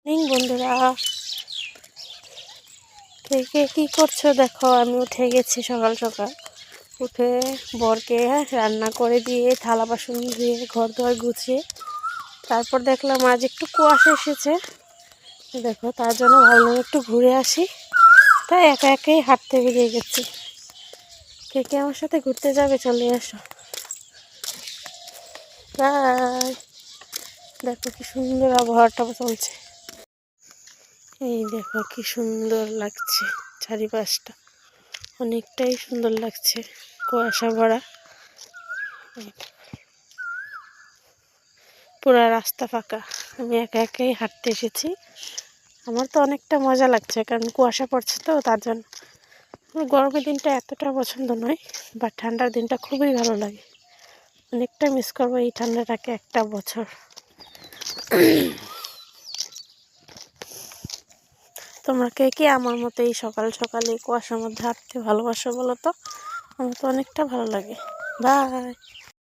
বন্ধুরা, কে কে কি করছো দেখো। আমি উঠে গেছি সকাল সকাল। উঠে বরকে রান্না করে দিয়ে থালা বাসন ধুয়ে ঘর দুয়ার গুছিয়ে তারপর দেখলাম আজ একটু কুয়াশা এসেছে। দেখো, তার জন্য ভাবলাম একটু ঘুরে আসি, তাই একা একাই হাঁটতে বেরিয়ে গেছি। কে কে আমার সাথে ঘুরতে যাবে চলে আসো। বাই। দেখো কি সুন্দর আবহাওয়াটা চলছে। এই দেখো কি সুন্দর লাগছে, চারিপাশটা অনেকটাই সুন্দর লাগছে, কুয়াশা ভরা। পুরা রাস্তা ফাঁকা, আমি একা একাই হাঁটতে এসেছি। আমার তো অনেকটা মজা লাগছে, কারণ কুয়াশা পড়ছে তো, তার জন্য। গরমের দিনটা এতটা পছন্দ নয়, বা ঠান্ডার দিনটা খুবই ভালো লাগে। অনেকটা মিস করবো এই ঠান্ডাটাকে একটা বছর। তোমরা কে কে আমার মতো এই সকাল সকালে কুয়াশার মধ্যে হাঁটতে ভালোবাসো বলো তো? আমার তো অনেকটা ভালো লাগে। বাই।